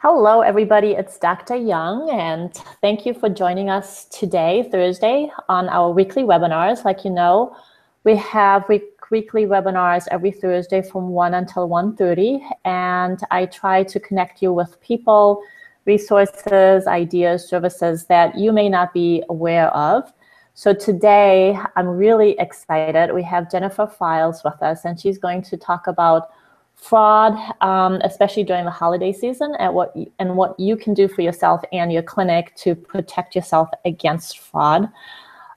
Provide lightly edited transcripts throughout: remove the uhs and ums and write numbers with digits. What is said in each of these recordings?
Hello, everybody. It's Dr. Young, and thank you for joining us today, Thursday, on our weekly webinars. Like you know, we have weekly webinars every Thursday from 1 until 1:30, and I try to connect you with people, resources, ideas, services that you may not be aware of. So today, I'm really excited. We have Jennifer Files with us, and she's going to talk about fraud, especially during the holiday season, and what you can do for yourself and your clinic to protect yourself against fraud.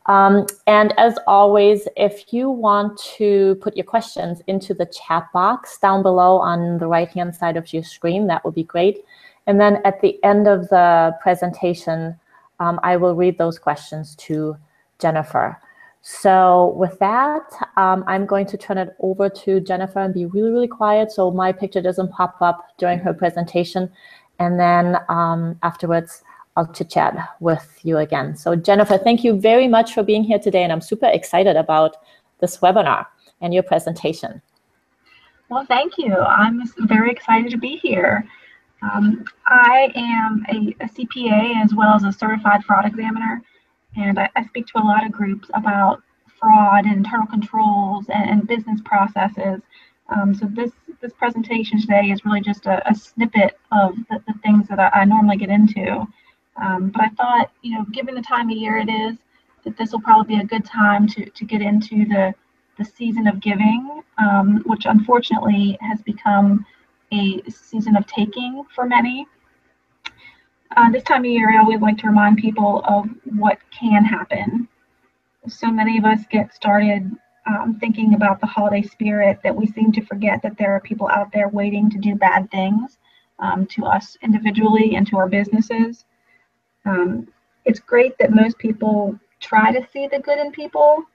And as always, if you want to put your questions into the chat box down below on the right-hand side of your screen, that would be great. And then at the end of the presentation, I will read those questions to Jennifer. So with that, I'm going to turn it over to Jennifer and be really, really quiet so my picture doesn't pop up during her presentation. And then afterwards, I'll chit-chat with you again. So Jennifer, thank you very much for being here today. And I'm super excited about this webinar and your presentation. Well, thank you. I'm very excited to be here. I am a CPA as well as a certified fraud examiner. And I speak to a lot of groups about fraud and internal controls and business processes. So this presentation today is really just a snippet of the things that I normally get into. But I thought, given the time of year it is, that this will probably be a good time to get into the season of giving, which unfortunately has become a season of taking for many. This time of year, I always like to remind people of what can happen. So many of us get started thinking about the holiday spirit that we seem to forget that there are people out there waiting to do bad things to us individually and to our businesses. It's great that most people try to see the good in people.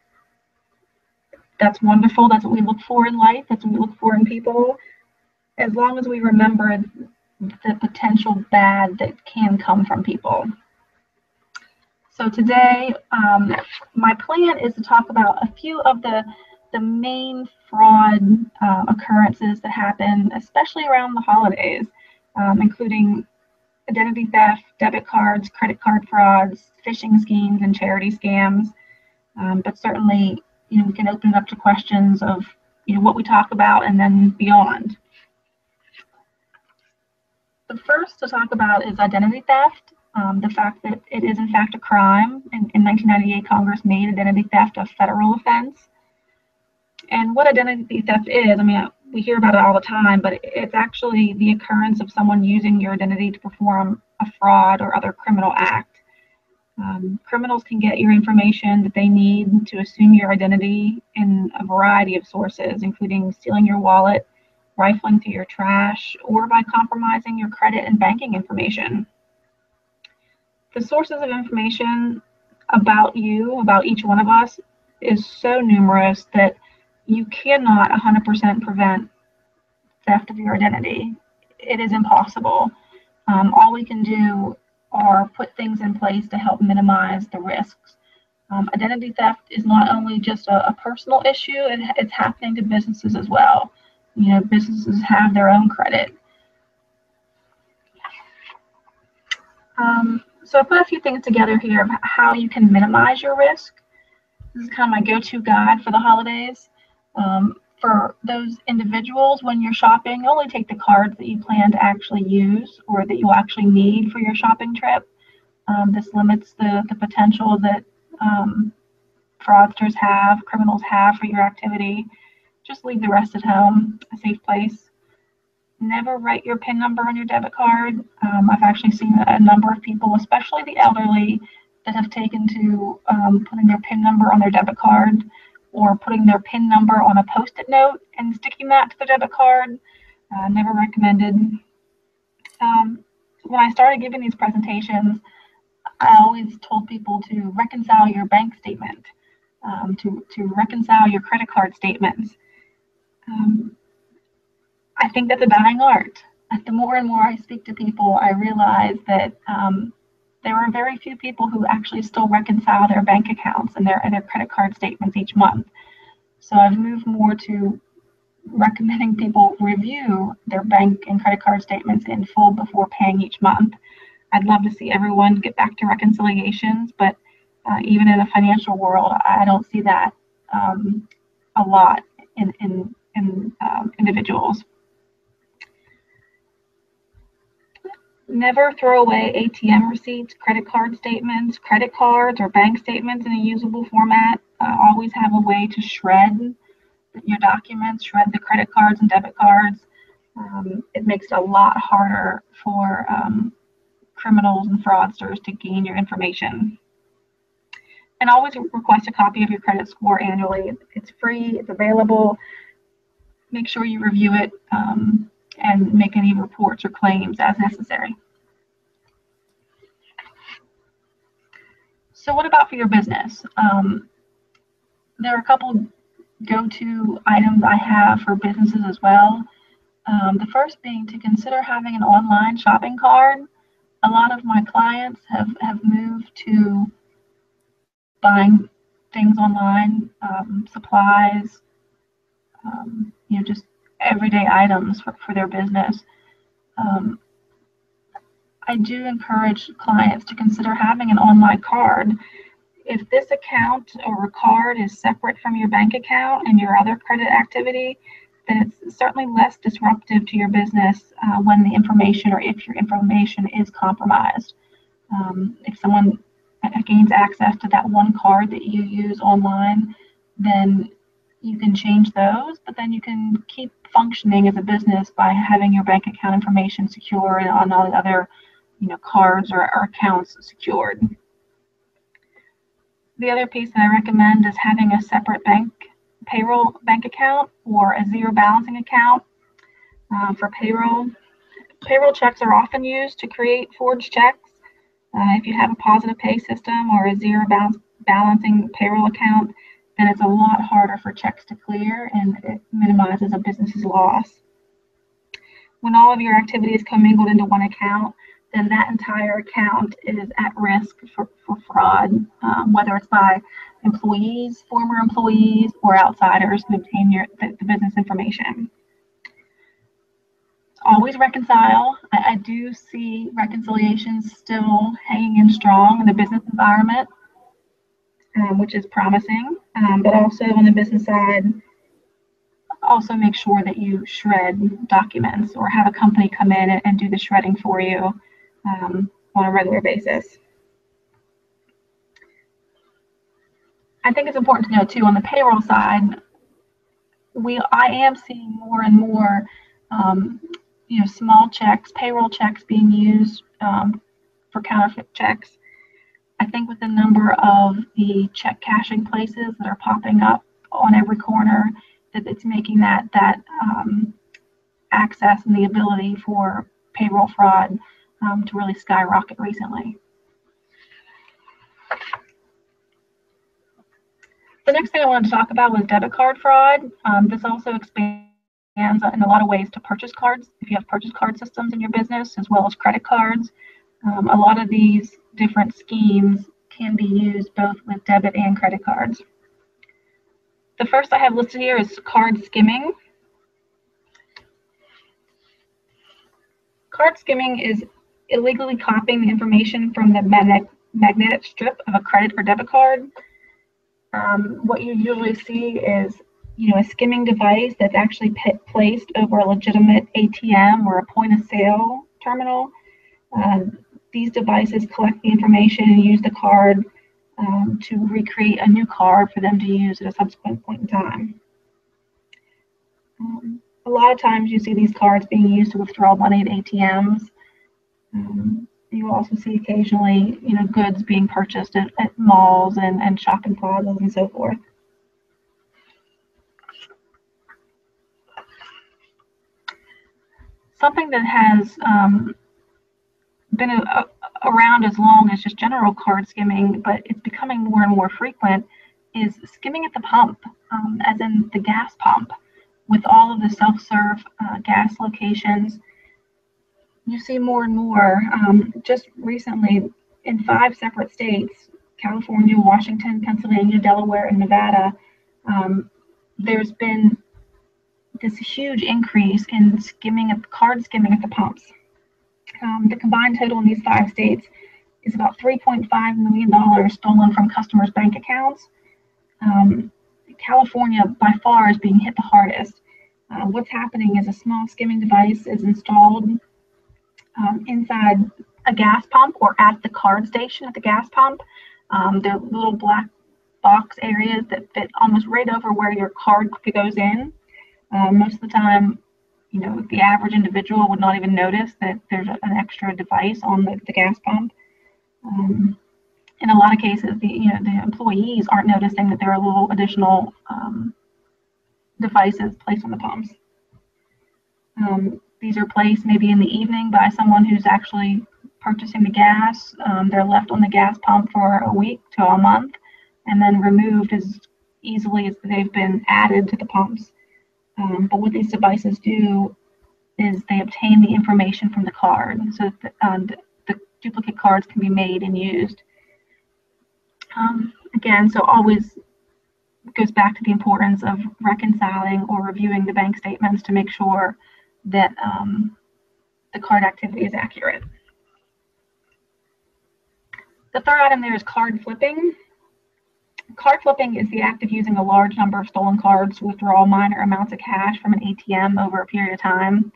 That's wonderful. That's what we look for in life. That's what we look for in people. As long as we remember the potential bad that can come from people. So today, my plan is to talk about a few of the main fraud occurrences that happen, especially around the holidays, including identity theft, debit cards, credit card frauds, phishing schemes, and charity scams. But certainly, we can open it up to questions of what we talk about and then beyond. The first to talk about is identity theft, the fact that it is in fact a crime. In 1998, Congress made identity theft a federal offense. And what identity theft is, we hear about it all the time, but it's actually the occurrence of someone using your identity to perform a fraud or other criminal act. Criminals can get your information that they need to assume your identity in a variety of sources, including stealing your wallet, rifling through your trash, or by compromising your credit and banking information. The sources of information about you, about each one of us, is so numerous that you cannot 100% prevent theft of your identity. It is impossible. All we can do are put things in place to help minimize the risks. Identity theft is not only just a personal issue, it's happening to businesses as well. Businesses have their own credit. So I put a few things together here of how you can minimize your risk. This is kind of my go-to guide for the holidays. For those individuals, when you're shopping, only take the cards that you plan to actually use or that you'll actually need for your shopping trip. This limits the potential that fraudsters have, criminals have for your activity. Just leave the rest at home, a safe place. Never write your PIN number on your debit card. I've actually seen a number of people, especially the elderly, that have taken to putting their PIN number on their debit card or putting their PIN number on a Post-it note and sticking that to the debit card. Never recommended. When I started giving these presentations, I always told people to reconcile your bank statement, to reconcile your credit card statements. I think that's a dying art. The more and more I speak to people, I realize that there are very few people who actually still reconcile their bank accounts and their credit card statements each month. So I've moved more to recommending people review their bank and credit card statements in full before paying each month. I'd love to see everyone get back to reconciliations, but even in the financial world, I don't see that a lot in individuals. Never throw away ATM receipts, credit card statements, credit cards, or bank statements in a usable format. Always have a way to shred your documents, shred the credit cards and debit cards. It makes it a lot harder for criminals and fraudsters to gain your information. And always request a copy of your credit score annually. It's free, it's available. Make sure you review it and make any reports or claims as necessary. So what about for your business? There are a couple go-to items I have for businesses as well. The first being to consider having an online shopping cart. A lot of my clients have moved to buying things online, supplies, just everyday items for their business. I do encourage clients to consider having an online card. If this account or card is separate from your bank account and your other credit activity, then it's certainly less disruptive to your business when the information, or if your information, is compromised. If someone gains access to that one card that you use online, then you can change those, but then you can keep functioning as a business by having your bank account information secure and on all the other cards or accounts secured. The other piece that I recommend is having a separate payroll bank account or a zero balancing account for payroll. Payroll checks are often used to create forged checks. If you have a positive pay system or a zero balancing payroll account, then it's a lot harder for checks to clear, and it minimizes a business's loss. When all of your activity is commingled into one account, then that entire account is at risk for fraud, whether it's by employees, former employees, or outsiders who obtain the business information. Always reconcile. I do see reconciliations still hanging in strong in the business environment, which is promising, but also on the business side, also make sure that you shred documents or have a company come in and do the shredding for you on a regular basis. I think it's important to note too, on the payroll side, I am seeing more and more small checks, payroll checks being used for counterfeit checks. I think with the number of the check cashing places that are popping up on every corner, that it's making that access and the ability for payroll fraud to really skyrocket recently. The next thing I wanted to talk about was debit card fraud. This also expands in a lot of ways to purchase cards. If you have purchase card systems in your business, as well as credit cards, a lot of these different schemes can be used both with debit and credit cards. The first I have listed here is card skimming. Card skimming is illegally copying the information from the magnetic strip of a credit or debit card. What you usually see is a skimming device that's actually placed over a legitimate ATM or a point of sale terminal. These devices collect the information and use the card to recreate a new card for them to use at a subsequent point in time. A lot of times you see these cards being used to withdraw money at ATMs. You also see occasionally, goods being purchased at malls and shopping plazas and so forth. Something that has been around as long as just general card skimming, but it's becoming more and more frequent, is skimming at the pump, as in the gas pump. With all of the self-serve gas locations, you see more and more. Just recently, in 5 separate states, California, Washington, Pennsylvania, Delaware, and Nevada, there's been this huge increase in card skimming at the pumps. The combined total in these 5 states is about $3.5 million stolen from customers' bank accounts. California, by far, is being hit the hardest. What's happening is a small skimming device is installed inside a gas pump or at the card station at the gas pump. There are little black box areas that fit almost right over where your card goes in. Most of the time, the average individual would not even notice that there's an extra device on the gas pump. In a lot of cases, the employees aren't noticing that there are little additional devices placed on the pumps. These are placed maybe in the evening by someone who's actually purchasing the gas. They're left on the gas pump for a week to a month, and then removed as easily as they've been added to the pumps. But what these devices do is they obtain the information from the card, so that the duplicate cards can be made and used. Again, so always goes back to the importance of reconciling or reviewing the bank statements to make sure that the card activity is accurate. The third item there is card flipping. Card flipping is the act of using a large number of stolen cards to withdraw minor amounts of cash from an ATM over a period of time.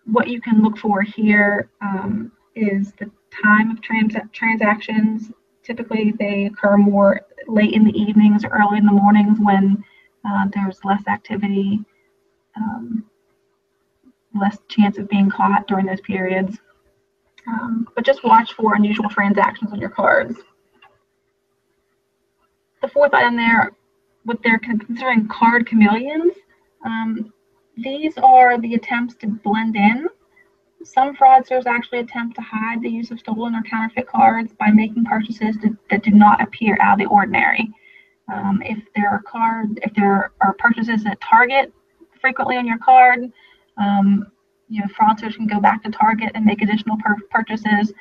What you can look for here is the time of transactions. Typically, they occur more late in the evenings or early in the mornings when there's less activity, less chance of being caught during those periods. But just watch for unusual transactions on your cards. The fourth item there, what they're considering card chameleons. These are the attempts to blend in. Some fraudsters actually attempt to hide the use of stolen or counterfeit cards by making purchases that do not appear out of the ordinary. If there are purchases at Target frequently on your card, fraudsters can go back to Target and make additional purchases,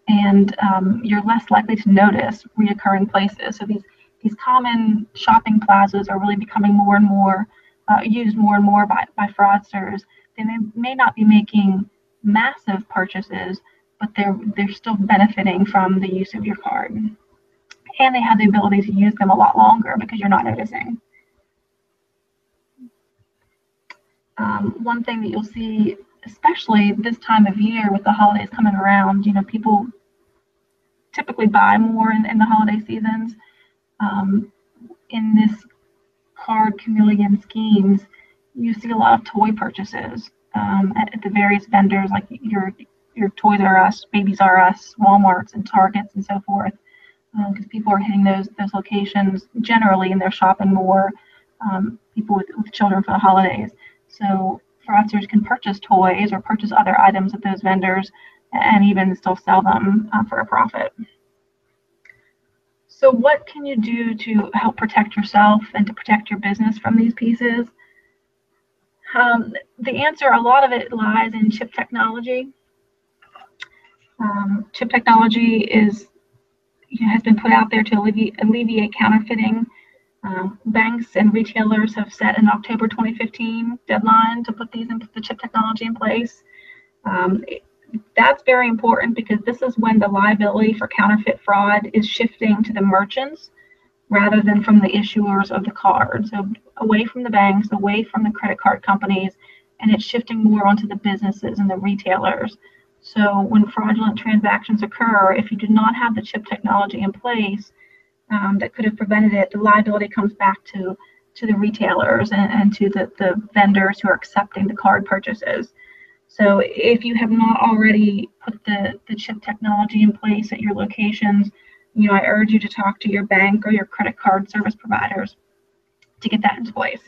and you're less likely to notice reoccurring places. So these common shopping plazas are really becoming more and more used more and more by fraudsters. They may not be making massive purchases, but they're still benefiting from the use of your card, and they have the ability to use them a lot longer because you're not noticing. One thing that you'll see, especially this time of year with the holidays coming around, people typically buy more in the holiday seasons. In this card chameleon schemes, you see a lot of toy purchases at the various vendors, like your Toys R Us, Babies R Us, Walmarts, and Targets, and so forth, because people are hitting those locations generally, and they're shopping more. People with children for the holidays. So fraudsters can purchase toys or purchase other items at those vendors and even still sell them for a profit. So what can you do to help protect yourself and to protect your business from these pieces? The answer, a lot of it lies in chip technology. Chip technology has been put out there to alleviate counterfeiting. Banks and retailers have set an October 2015 deadline to put the chip technology in place. That's very important because this is when the liability for counterfeit fraud is shifting to the merchants rather than from the issuers of the card. So away from the banks, away from the credit card companies, and it's shifting more onto the businesses and the retailers. So when fraudulent transactions occur, if you do not have the chip technology in place that could have prevented it, the liability comes back to the retailers and to the vendors who are accepting the card purchases. So if you have not already put the chip technology in place at your locations, I urge you to talk to your bank or your credit card service providers to get that into place.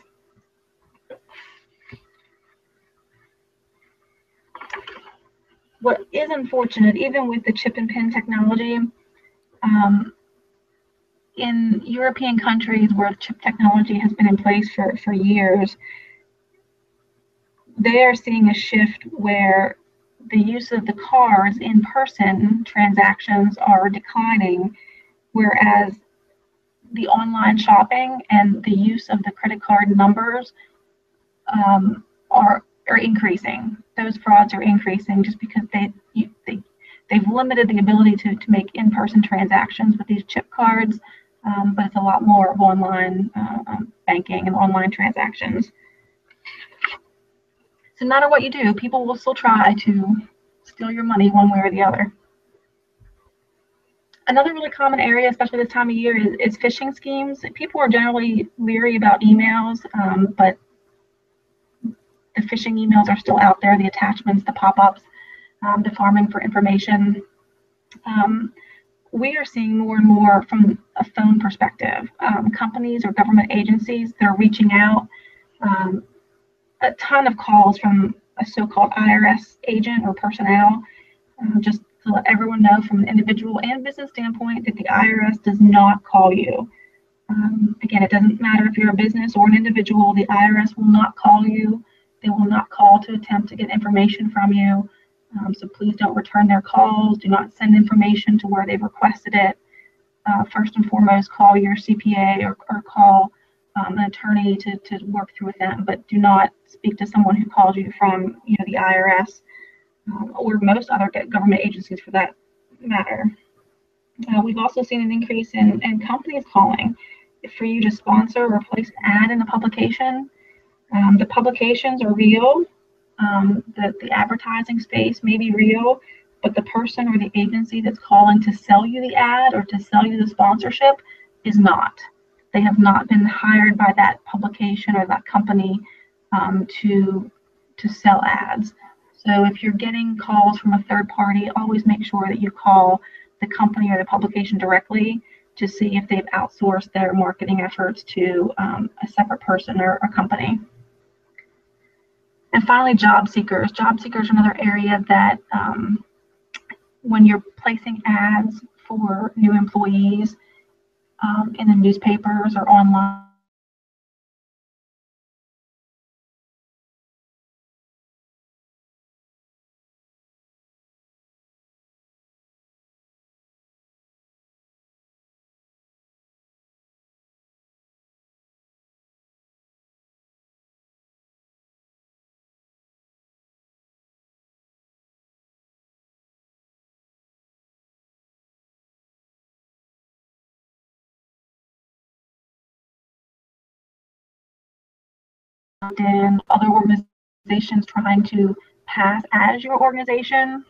What is unfortunate, even with the chip and pin technology, in European countries where chip technology has been in place for years, they are seeing a shift where the use of the cards in-person transactions are declining, whereas the online shopping and the use of the credit card numbers are increasing. Those frauds are increasing just because they've limited the ability to make in-person transactions with these chip cards, but it's a lot more of online banking and online transactions. So no matter what you do, people will still try to steal your money one way or the other. Another really common area, especially this time of year, is phishing schemes. People are generally leery about emails, but the phishing emails are still out there, the attachments, the pop-ups, the farming for information. We are seeing more and more from a phone perspective. Companies or government agencies that are reaching out, a ton of calls from a so-called IRS agent or personnel, just to let everyone know from an individual and business standpoint that the IRS does not call you. Again, it doesn't matter if you're a business or an individual, the IRS will not call you. They will not call to attempt to get information from you. So please don't return their calls. Do not send information to where they've requested it. First and foremost, call your CPA or call an attorney to work through with them, but do not speak to someone who calls you from the IRS or most other government agencies for that matter. We've also seen an increase in companies calling for you to sponsor or place an ad in a publication. The publications are real. The advertising space may be real, but the person or the agency that's calling to sell you the ad or to sell you the sponsorship is not. They have not been hired by that publication or that company to sell ads. So if you're getting calls from a third party, always make sure that you call the company or the publication directly to see if they've outsourced their marketing efforts to a separate person or a company. And finally, job seekers. Job seekers are another area that when you're placing ads for new employees in the newspapers or online, and other organizations trying to pass as your organization.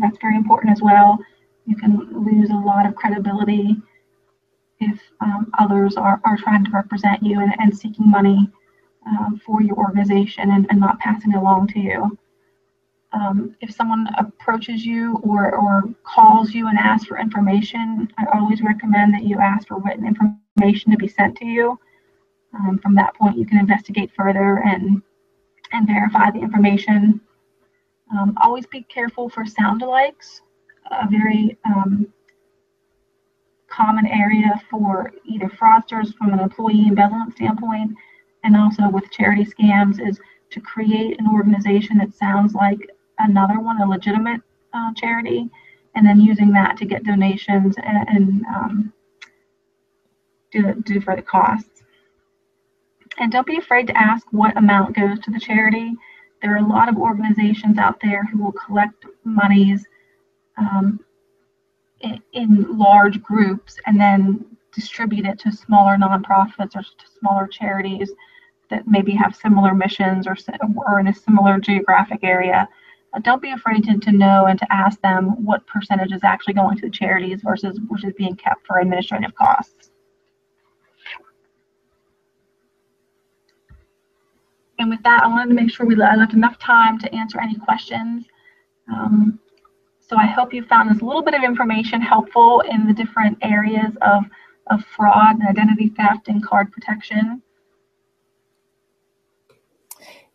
That's very important as well. You can lose a lot of credibility if others are trying to represent you and seeking money for your organization and not passing it along to you. If someone approaches you or calls you and asks for information, I always recommend that you ask for written information to be sent to you. From that point, you can investigate further and verify the information. Always be careful for sound-alikes, a very common area for either fraudsters from an employee embezzlement standpoint, and also with charity scams, is to create an organization that sounds like another one, a legitimate charity, and then using that to get donations and do for the costs. And don't be afraid to ask what amount goes to the charity. There are a lot of organizations out there who will collect monies in large groups and then distribute it to smaller nonprofits or to smaller charities that maybe have similar missions or in a similar geographic area. Don't be afraid to know and to ask them what percentage is actually going to the charities versus which is being kept for administrative costs. And with that, I wanted to make sure I left enough time to answer any questions. So I hope you found this little bit of information helpful in the different areas of fraud and identity theft and card protection.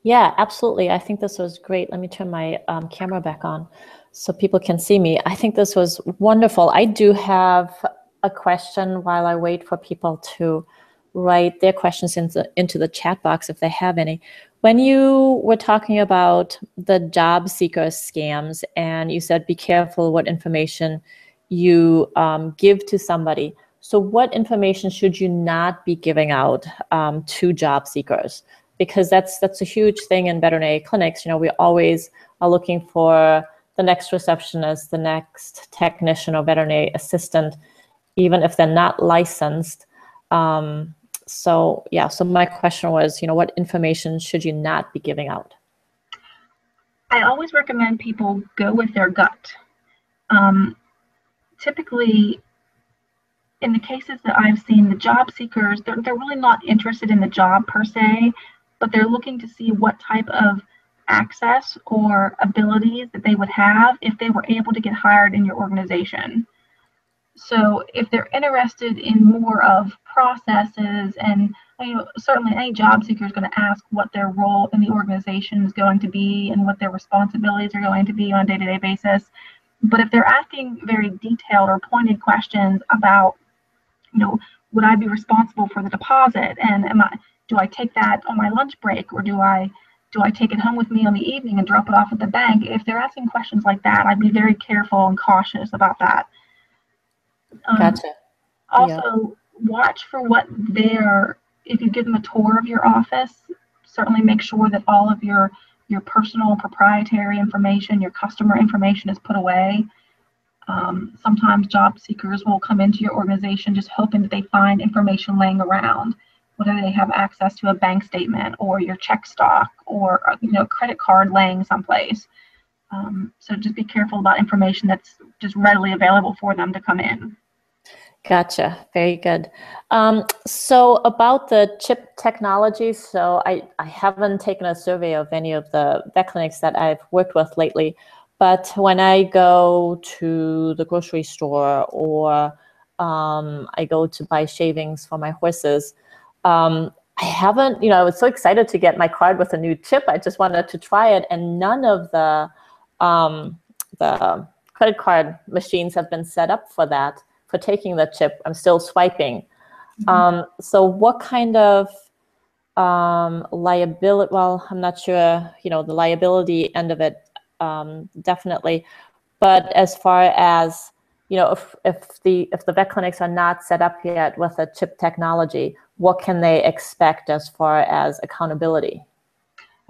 Yeah, absolutely. I think this was great. Let me turn my camera back on so people can see me. I think this was wonderful. I do have a question while I wait for people to write their questions into the chat box if they have any. When you were talking about the job seeker scams and you said be careful what information you give to somebody. So what information should you not be giving out to job seekers? Because that's a huge thing in veterinary clinics. We always are looking for the next receptionist, the next technician or veterinary assistant, even if they're not licensed. So my question was, what information should you not be giving out? I always recommend people go with their gut. Typically, in the cases that I've seen, the job seekers, they're really not interested in the job per se, but they're looking to see what type of access or abilities that they would have if they were able to get hired in your organization. So if they're interested in more of processes, and certainly any job seeker is going to ask what their role in the organization is going to be and what their responsibilities are going to be on a day-to-day basis. But if they're asking very detailed or pointed questions about, would I be responsible for the deposit, and do I take that on my lunch break, or do I take it home with me on the evening and drop it off at the bank? If they're asking questions like that, I'd be very careful and cautious about that. Gotcha. Also, watch for what if you give them a tour of your office, certainly make sure that all of your personal proprietary information, your customer information is put away. Sometimes job seekers will come into your organization just hoping that they find information laying around, whether they have access to a bank statement or your check stock or credit card laying someplace. So just be careful about information that's just readily available for them to come in. Gotcha. Very good. So about the chip technology, so I haven't taken a survey of any of the vet clinics that I've worked with lately, but when I go to the grocery store or I go to buy shavings for my horses, I haven't, I was so excited to get my card with a new chip. I just wanted to try it, and none of the credit card machines have been set up for that. For taking the chip, I'm still swiping. So what kind of liability? Well, I'm not sure, the liability end of it, definitely. But as far as, if the vet clinics are not set up yet with a chip technology, what can they expect as far as accountability?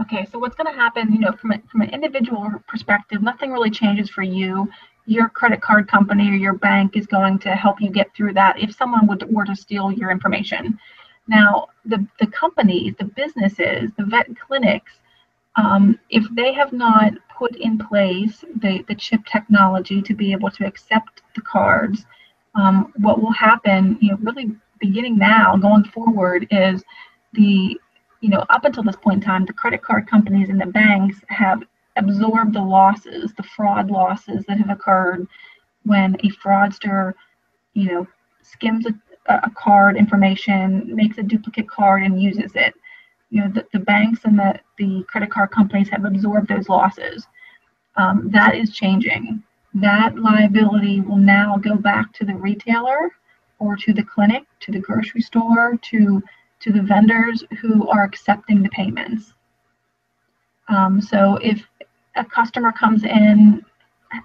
Okay, so what's going to happen, from an individual perspective, nothing really changes for you. Your credit card company or your bank is going to help you get through that if someone were to steal your information. Now, the companies, the businesses, the vet clinics, if they have not put in place the chip technology to be able to accept the cards, what will happen, really beginning now, going forward, is up until this point in time, the credit card companies and the banks have absorb the losses, the fraud losses that have occurred when a fraudster, skims a card information, makes a duplicate card and uses it. The banks and the credit card companies have absorbed those losses. That is changing. That liability will now go back to the retailer or to the clinic, to the grocery store, to the vendors who are accepting the payments. So if a customer comes in,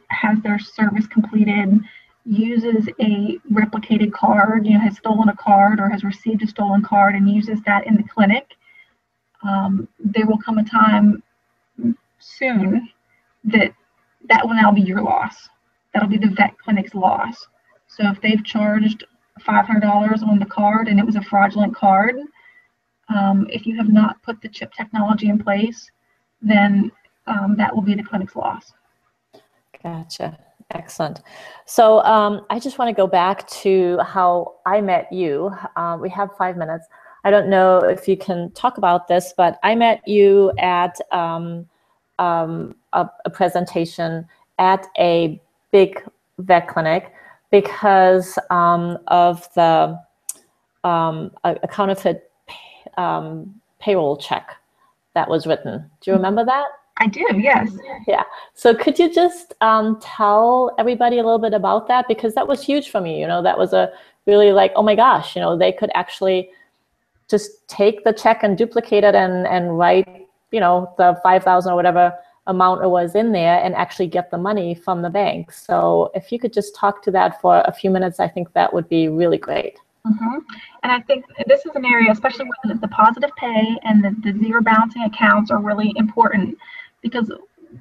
has their service completed, uses a replicated card, has stolen a card or has received a stolen card and uses that in the clinic, there will come a time soon that will now be your loss. That'll be the vet clinic's loss. So if they've charged $500 on the card and it was a fraudulent card, if you have not put the chip technology in place, then that will be the clinic's loss. Gotcha. Excellent. So I just want to go back to how I met you. We have 5 minutes. I don't know if you can talk about this, but I met you at a presentation at a big vet clinic because of the a counterfeit payroll check that was written. Do you remember that? I do, yes. Yeah. So could you just tell everybody a little bit about that? Because that was huge for me. That was a really like, oh my gosh, they could actually just take the check and duplicate it and write, the 5,000 or whatever amount was in there and actually get the money from the bank. So if you could just talk to that for a few minutes, I think that would be really great. Mm-hmm. And I think this is an area, especially with the positive pay and the zero balancing accounts are really important, because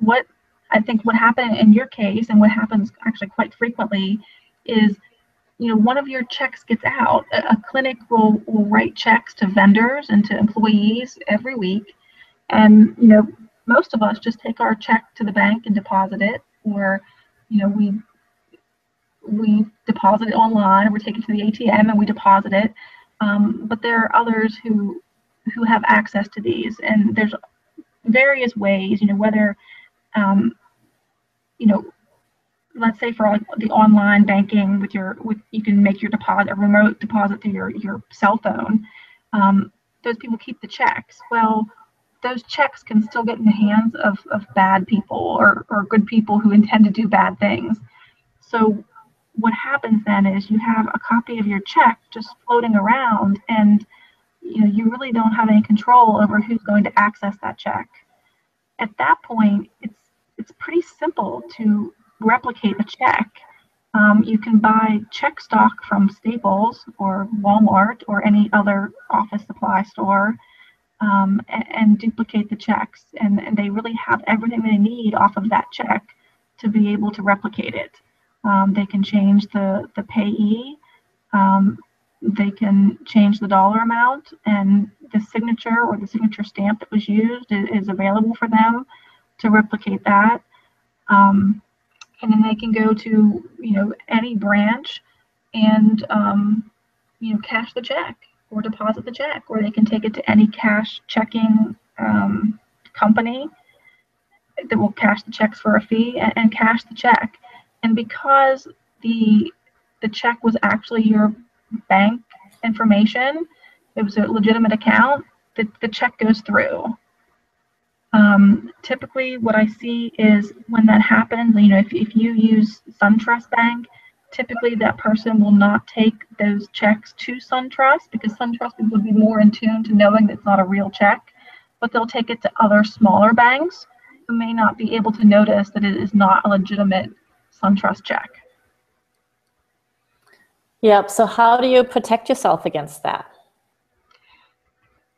what happened in your case and what happens actually quite frequently is, one of your checks gets out. A clinic will write checks to vendors and to employees every week. And, most of us just take our check to the bank and deposit it, or, we deposit it online, or we take it to the ATM and we deposit it. But there are others who have access to these, and there's various ways, whether, let's say for like the online banking you can make your deposit, a remote deposit through your cell phone. Those people keep the checks. Well, those checks can still get in the hands of bad people or good people who intend to do bad things. So what happens then is you have a copy of your check just floating around, and you really don't have any control over who's going to access that check. At that point, it's pretty simple to replicate a check. You can buy check stock from Staples or Walmart or any other office supply store, and duplicate the checks, and they really have everything they need off of that check to be able to replicate it. They can change the payee, they can change the dollar amount, and the signature or the signature stamp that was used is available for them to replicate that. And then they can go to any branch and cash the check or deposit the check, or they can take it to any cash checking company that will cash the checks for a fee and cash the check. And because the check was actually your bank information, it was a legitimate account, the check goes through. Typically what I see is when that happens, if you use SunTrust Bank, typically that person will not take those checks to SunTrust, because SunTrust would be more in tune to knowing that it's not a real check, but they'll take it to other smaller banks who may not be able to notice that it is not a legitimate SunTrust check. Yep. So how do you protect yourself against that?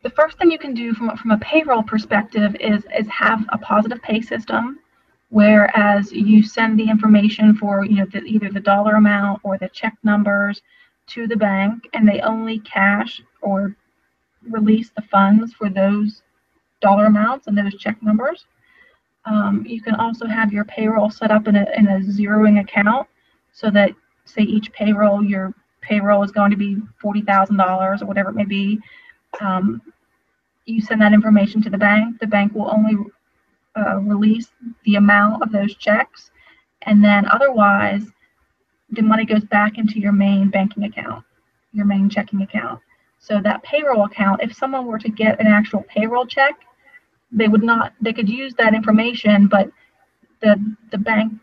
The first thing you can do from a payroll perspective is have a positive pay system, whereas you send the information for either the dollar amount or the check numbers to the bank, and they only cash or release the funds for those dollar amounts and those check numbers. You can also have your payroll set up in a zeroing account, so that, say, each payroll, your payroll is going to be $40,000 or whatever it may be. You send that information to the bank. The bank will only release the amount of those checks, and then otherwise the money goes back into your main banking account, your main checking account. So that payroll account, if someone were to get an actual payroll check, they could use that information, but the bank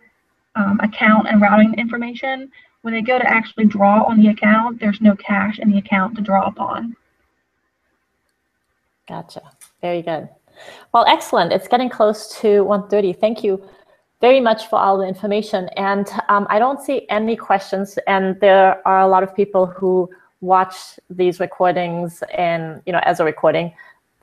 account and routing information, when they go to actually draw on the account, there's no cash in the account to draw upon. Gotcha. Very good. Well, excellent. It's getting close to 1:30. Thank you very much for all the information. And I don't see any questions. And there are a lot of people who watch these recordings and, as a recording,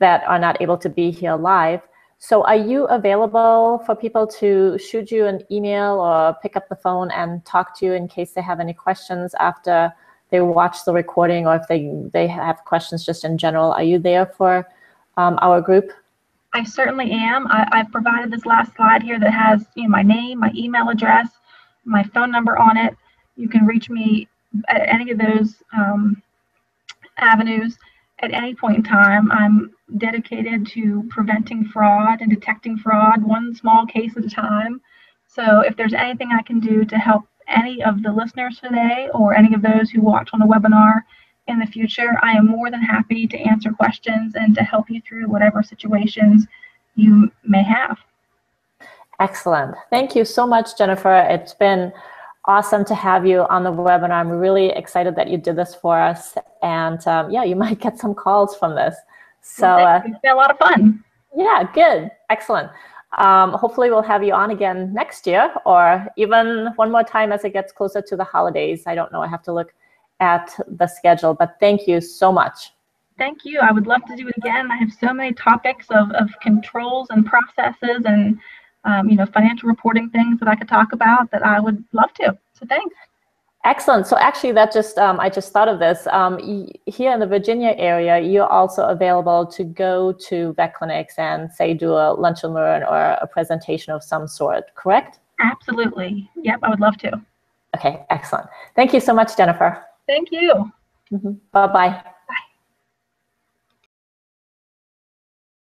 that are not able to be here live. So are you available for people to shoot you an email or pick up the phone and talk to you in case they have any questions after they watch the recording, or if they have questions just in general? Are you there for our group? I certainly am. I've provided this last slide here that has my name, my email address, my phone number on it. You can reach me at any of those avenues at any point in time. I'm dedicated to preventing fraud and detecting fraud one small case at a time. So if there's anything I can do to help any of the listeners today or any of those who watch on the webinar in the future, I am more than happy to answer questions and to help you through whatever situations you may have. Excellent. Thank you so much, Jennifer. It's been awesome to have you on the webinar. I'm really excited that you did this for us. And yeah, you might get some calls from this. So it's been a lot of fun. Yeah, good. Excellent. Hopefully we'll have you on again next year, or even one more time as it gets closer to the holidays. I don't know, I have to look at the schedule, but thank you so much. Thank you. I would love to do it again. I have so many topics of controls and processes and financial reporting things that I could talk about that I would love to. So thanks. Excellent. So actually that just, I just thought of this. Here in the Virginia area, you're also available to go to vet clinics and say do a lunch and learn or a presentation of some sort, correct? Absolutely. Yep, I would love to. Okay, excellent. Thank you so much, Jennifer. Thank you. Bye-bye.